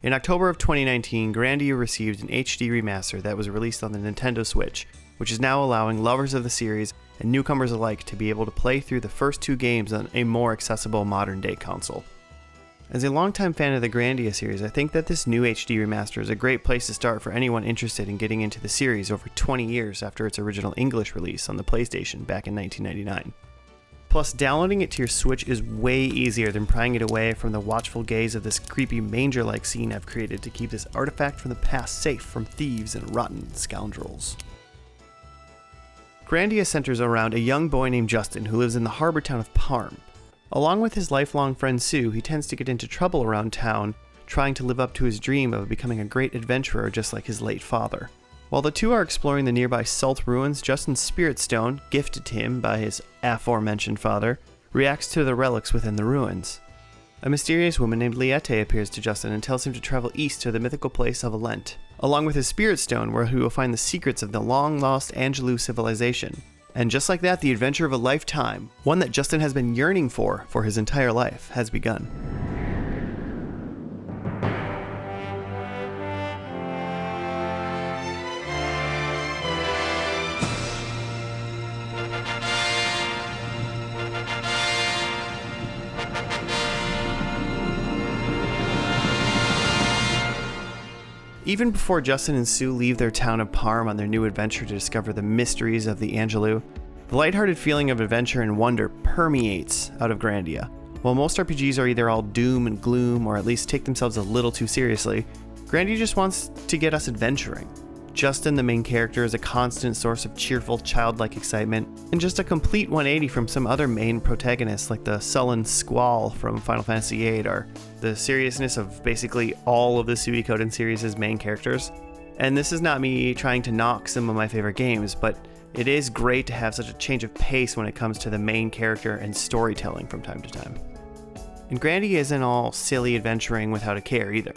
In October of 2019, Grandia received an HD remaster that was released on the Nintendo Switch, which is now allowing lovers of the series and newcomers alike to be able to play through the first two games on a more accessible modern-day console. As a longtime fan of the Grandia series, I think that this new HD remaster is a great place to start for anyone interested in getting into the series over 20 years after its original English release on the PlayStation back in 1999. Plus, downloading it to your Switch is way easier than prying it away from the watchful gaze of this creepy manger-like scene I've created to keep this artifact from the past safe from thieves and rotten scoundrels. Grandia centers around a young boy named Justin who lives in the harbor town of Parm. Along with his lifelong friend Sue, he tends to get into trouble around town, trying to live up to his dream of becoming a great adventurer just like his late father. While the two are exploring the nearby salt ruins, Justin's spirit stone, gifted to him by his aforementioned father, reacts to the relics within the ruins. A mysterious woman named Liette appears to Justin and tells him to travel east to the mythical place of Alent, along with his spirit stone where he will find the secrets of the long-lost Angelou civilization. And just like that, the adventure of a lifetime, one that Justin has been yearning for his entire life, has begun. Even before Justin and Sue leave their town of Parm on their new adventure to discover the mysteries of the Angelou, the lighthearted feeling of adventure and wonder permeates out of Grandia. While most RPGs are either all doom and gloom or at least take themselves a little too seriously, Grandia just wants to get us adventuring. Justin, the main character, is a constant source of cheerful, childlike excitement, and just a complete 180 from some other main protagonists like the sullen Squall from Final Fantasy VIII or the seriousness of basically all of the Suikoden series' main characters. And this is not me trying to knock some of my favorite games, but it is great to have such a change of pace when it comes to the main character and storytelling from time to time. And Grandia isn't all silly adventuring without a care either.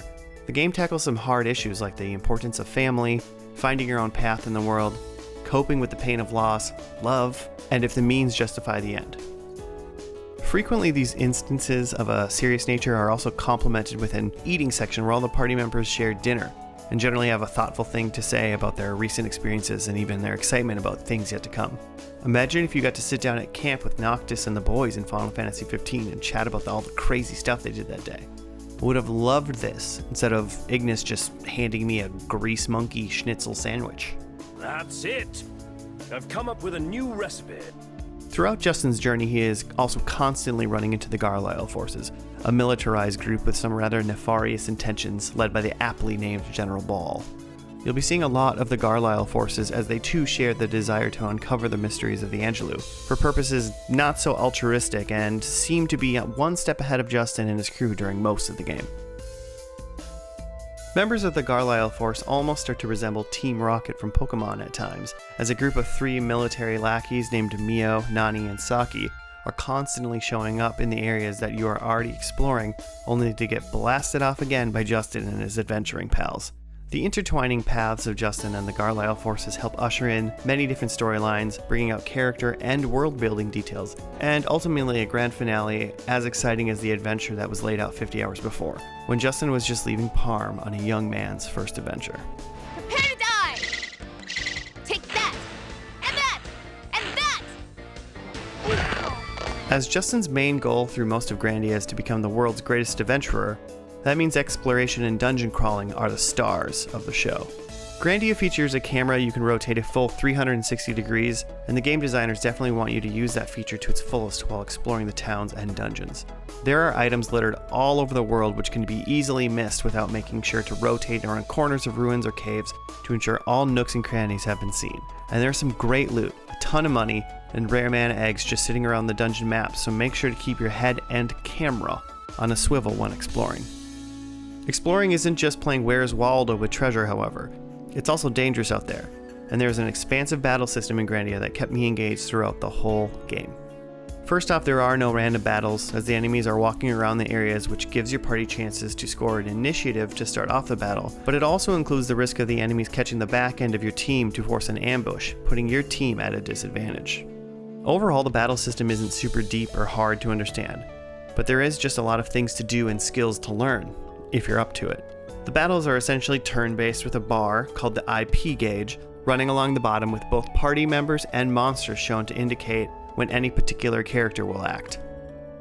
The game tackles some hard issues like the importance of family, finding your own path in the world, coping with the pain of loss, love, and if the means justify the end. Frequently, these instances of a serious nature are also complemented with an eating section where all the party members share dinner, and generally have a thoughtful thing to say about their recent experiences and even their excitement about things yet to come. Imagine if you got to sit down at camp with Noctis and the boys in Final Fantasy 15 and chat about all the crazy stuff they did that day. I would have loved this, instead of Ignis just handing me a grease monkey schnitzel sandwich. That's it! I've come up with a new recipe. Throughout Justin's journey, he is also constantly running into the Garlisle forces, a militarized group with some rather nefarious intentions led by the aptly named General Ball. You'll be seeing a lot of the Garlisle forces as they too share the desire to uncover the mysteries of the Angelou, for purposes not so altruistic and seem to be one step ahead of Justin and his crew during most of the game. Members of the Garlisle force almost start to resemble Team Rocket from Pokemon at times, as a group of 3 military lackeys named Mio, Nani, and Saki are constantly showing up in the areas that you are already exploring, only to get blasted off again by Justin and his adventuring pals. The intertwining paths of Justin and the Garlisle forces help usher in many different storylines, bringing out character and world-building details, and ultimately a grand finale as exciting as the adventure that was laid out 50 hours before, when Justin was just leaving Parm on a young man's first adventure. Prepare to die! Take that! And that! And that! As Justin's main goal through most of Grandia is to become the world's greatest adventurer, that means exploration and dungeon crawling are the stars of the show. Grandia features a camera you can rotate a full 360 degrees, and the game designers definitely want you to use that feature to its fullest while exploring the towns and dungeons. There are items littered all over the world which can be easily missed without making sure to rotate around corners of ruins or caves to ensure all nooks and crannies have been seen. And there's some great loot, a ton of money, and rare mana eggs just sitting around the dungeon map, so make sure to keep your head and camera on a swivel when exploring. Exploring isn't just playing Where's Waldo with treasure, however. It's also dangerous out there, and there's an expansive battle system in Grandia that kept me engaged throughout the whole game. First off, there are no random battles, as the enemies are walking around the areas, which gives your party chances to score an initiative to start off the battle, but it also includes the risk of the enemies catching the back end of your team to force an ambush, putting your team at a disadvantage. Overall, the battle system isn't super deep or hard to understand, but there is just a lot of things to do and skills to learn, if you're up to it. The battles are essentially turn-based with a bar, called the IP gauge, running along the bottom with both party members and monsters shown to indicate when any particular character will act.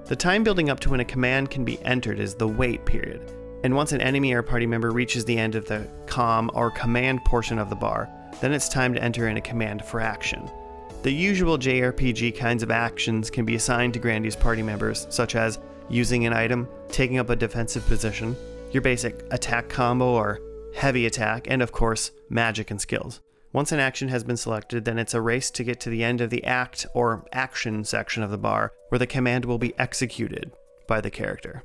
The time building up to when a command can be entered is the wait period, and once an enemy or party member reaches the end of the comm or command portion of the bar, then it's time to enter in a command for action. The usual JRPG kinds of actions can be assigned to Grandia's party members, such as using an item, taking up a defensive position, your basic attack combo or heavy attack, and of course, magic and skills. Once an action has been selected, then it's a race to get to the end of the act or action section of the bar, where the command will be executed by the character.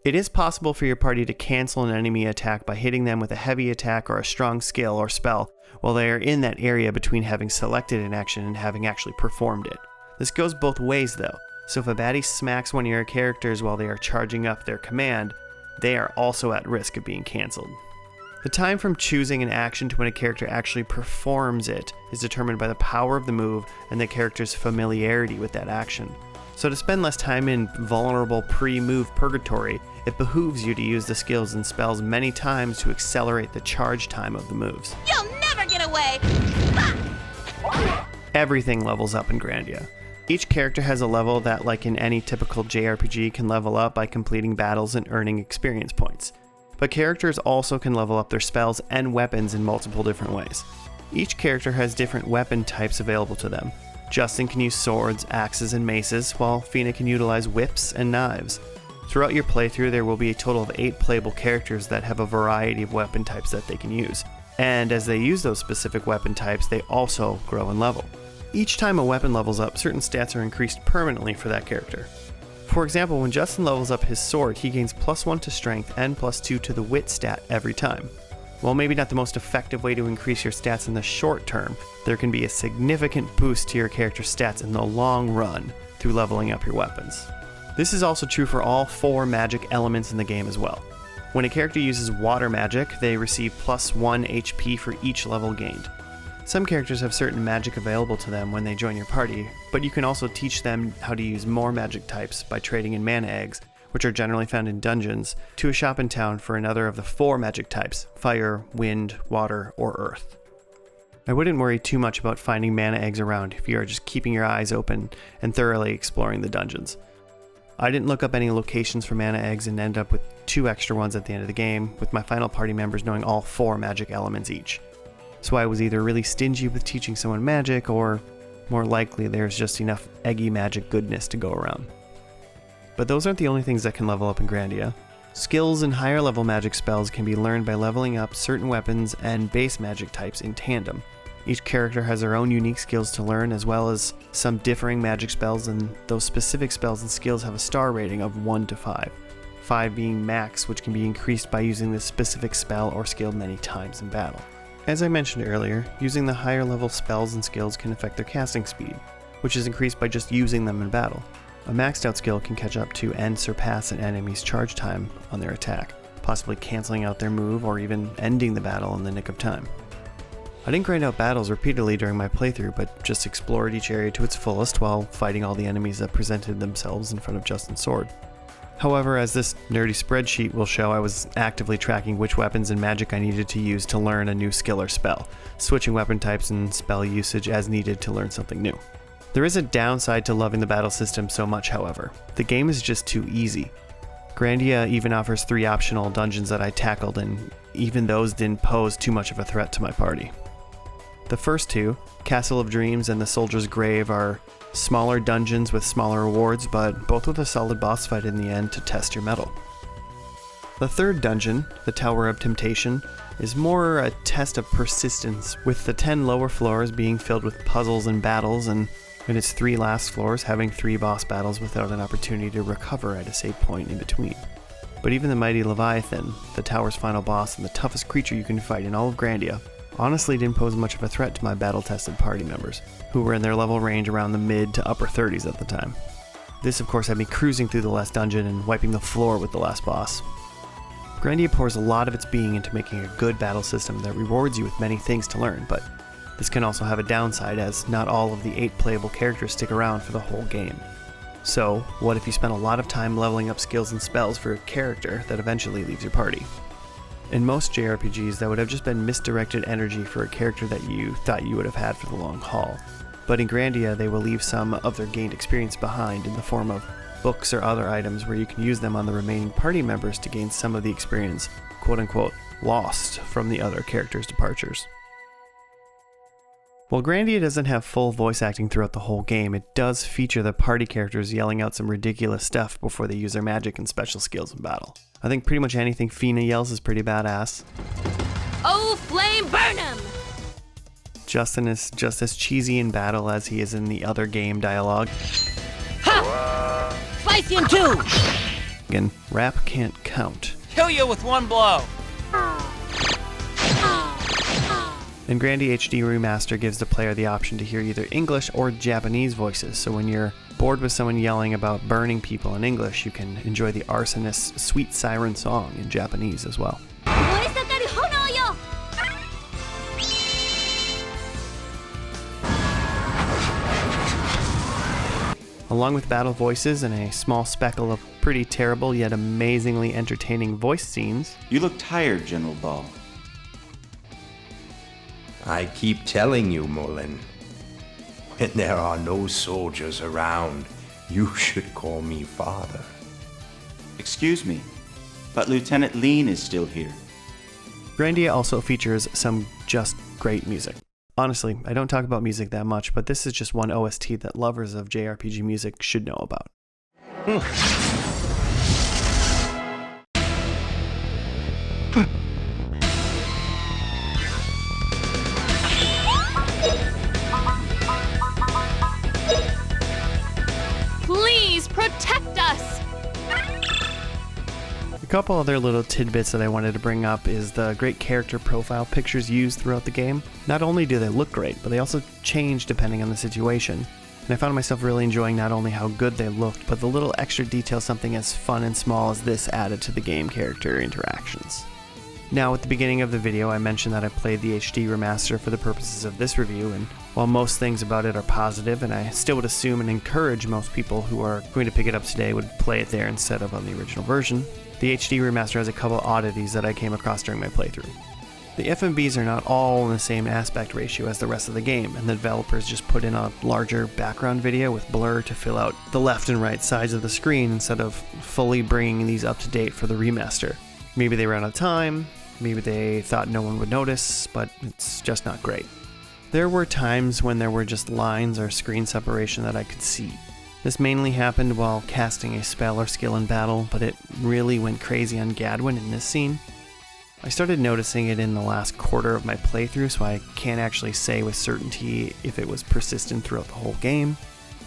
It is possible for your party to cancel an enemy attack by hitting them with a heavy attack or a strong skill or spell while they are in that area between having selected an action and having actually performed it. This goes both ways though, so if a baddie smacks one of your characters while they are charging up their command, they are also at risk of being cancelled. The time from choosing an action to when a character actually performs it is determined by the power of the move and the character's familiarity with that action. So to spend less time in vulnerable pre-move purgatory, it behooves you to use the skills and spells many times to accelerate the charge time of the moves. You'll never get away! Everything levels up in Grandia. Each character has a level that, like in any typical JRPG, can level up by completing battles and earning experience points. But characters also can level up their spells and weapons in multiple different ways. Each character has different weapon types available to them. Justin can use swords, axes, and maces, while Fina can utilize whips and knives. Throughout your playthrough, there will be a total of 8 playable characters that have a variety of weapon types that they can use. And as they use those specific weapon types, they also grow in level. Each time a weapon levels up, certain stats are increased permanently for that character. For example, when Justin levels up his sword, he gains +1 to strength and +2 to the wit stat every time. While maybe not the most effective way to increase your stats in the short term, there can be a significant boost to your character's stats in the long run through leveling up your weapons. This is also true for all 4 magic elements in the game as well. When a character uses water magic, they receive +1 HP for each level gained. Some characters have certain magic available to them when they join your party, but you can also teach them how to use more magic types by trading in mana eggs, which are generally found in dungeons, to a shop in town for another of the 4 magic types: fire, wind, water, or earth. I wouldn't worry too much about finding mana eggs around if you are just keeping your eyes open and thoroughly exploring the dungeons. I didn't look up any locations for mana eggs and end up with 2 extra ones at the end of the game, with my final party members knowing all 4 magic elements each. So I was either really stingy with teaching someone magic, or more likely there's just enough eggy magic goodness to go around. But those aren't the only things that can level up in Grandia. Skills and higher level magic spells can be learned by leveling up certain weapons and base magic types in tandem. Each character has their own unique skills to learn, as well as some differing magic spells, and those specific spells and skills have a star rating of 1 to 5. 5 being max, which can be increased by using this specific spell or skill many times in battle. As I mentioned earlier, using the higher level spells and skills can affect their casting speed, which is increased by just using them in battle. A maxed out skill can catch up to and surpass an enemy's charge time on their attack, possibly cancelling out their move or even ending the battle in the nick of time. I didn't grind out battles repeatedly during my playthrough, but just explored each area to its fullest while fighting all the enemies that presented themselves in front of Justin's sword. However, as this nerdy spreadsheet will show, I was actively tracking which weapons and magic I needed to use to learn a new skill or spell, switching weapon types and spell usage as needed to learn something new. There is a downside to loving the battle system so much, however. The game is just too easy. Grandia even offers 3 optional dungeons that I tackled, and even those didn't pose too much of a threat to my party. The first 2, Castle of Dreams and the Soldier's Grave, are smaller dungeons with smaller rewards, but both with a solid boss fight in the end to test your mettle. The third dungeon, the Tower of Temptation, is more a test of persistence, with the 10 lower floors being filled with puzzles and battles, and its 3 last floors having 3 boss battles without an opportunity to recover at a save point in between. But even the mighty Leviathan, the tower's final boss and the toughest creature you can fight in all of Grandia, honestly didn't pose much of a threat to my battle-tested party members, who were in their level range around the mid to upper 30s at the time. This of course had me cruising through the last dungeon and wiping the floor with the last boss. Grandia pours a lot of its being into making a good battle system that rewards you with many things to learn, but This can also have a downside, as not all of the 8 playable characters stick around for the whole game. So, what if you spend a lot of time leveling up skills and spells for a character that eventually leaves your party? In most JRPGs, that would have just been misdirected energy for a character that you thought you would have had for the long haul. But in Grandia, they will leave some of their gained experience behind in the form of books or other items where you can use them on the remaining party members to gain some of the experience, quote-unquote, lost from the other characters' departures. While Grandia doesn't have full voice acting throughout the whole game, it does feature the party characters yelling out some ridiculous stuff before they use their magic and special skills in battle. I think pretty much anything Fina yells is pretty badass. Oh, flame burn 'em! Justin is just as cheesy in battle as he is in the other game dialogue. Ha! Slice you in two! Again, rap can't count. Kill you with one blow! And Grandia HD Remaster gives the player the option to hear either English or Japanese voices, so when you're bored with someone yelling about burning people in English, you can enjoy the arsonist's sweet siren song in Japanese as well. Along with battle voices and a small speckle of pretty terrible yet amazingly entertaining voice scenes, You look tired, General Ball. I keep telling you, Mullen, when there are no soldiers around, you should call me father. Excuse me, but Lieutenant Lean is still here. Grandia also features some just great music. Honestly, I don't talk about music that much, but this is just one OST that lovers of JRPG music should know about. Please protect us! A couple other little tidbits that I wanted to bring up is the great character profile pictures used throughout the game. Not only do they look great, but they also change depending on the situation. And I found myself really enjoying not only how good they looked, but the little extra detail something as fun and small as this added to the game character interactions. Now, at the beginning of the video, I mentioned that I played the HD remaster for the purposes of this review, and while most things about it are positive, and I still would assume and encourage most people who are going to pick it up today would play it there instead of on the original version, the HD remaster has a couple oddities that I came across during my playthrough. The FMVs are not all in the same aspect ratio as the rest of the game, and the developers just put in a larger background video with blur to fill out the left and right sides of the screen instead of fully bringing these up to date for the remaster. Maybe they ran out of time, maybe they thought no one would notice, but it's just not great. There were times when there were just lines or screen separation that I could see. This mainly happened while casting a spell or skill in battle, but it really went crazy on Gadwin in this scene. I started noticing it in the last quarter of my playthrough, so I can't actually say with certainty if it was persistent throughout the whole game.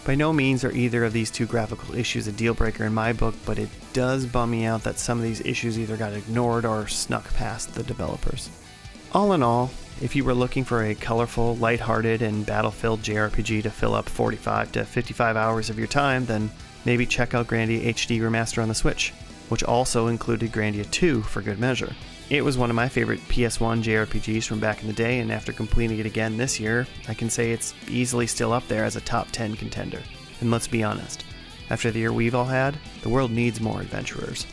By no means are either of these two graphical issues a deal breaker in my book, but it does bum me out that some of these issues either got ignored or snuck past the developers. All in all, if you were looking for a colorful, lighthearted, and battle-filled JRPG to fill up 45 to 55 hours of your time, then maybe check out Grandia HD Remaster on the Switch, which also included Grandia 2 for good measure. It was one of my favorite PS1 JRPGs from back in the day, and after completing it again this year, I can say it's easily still up there as a top 10 contender. And let's be honest, after the year we've all had, the world needs more adventurers.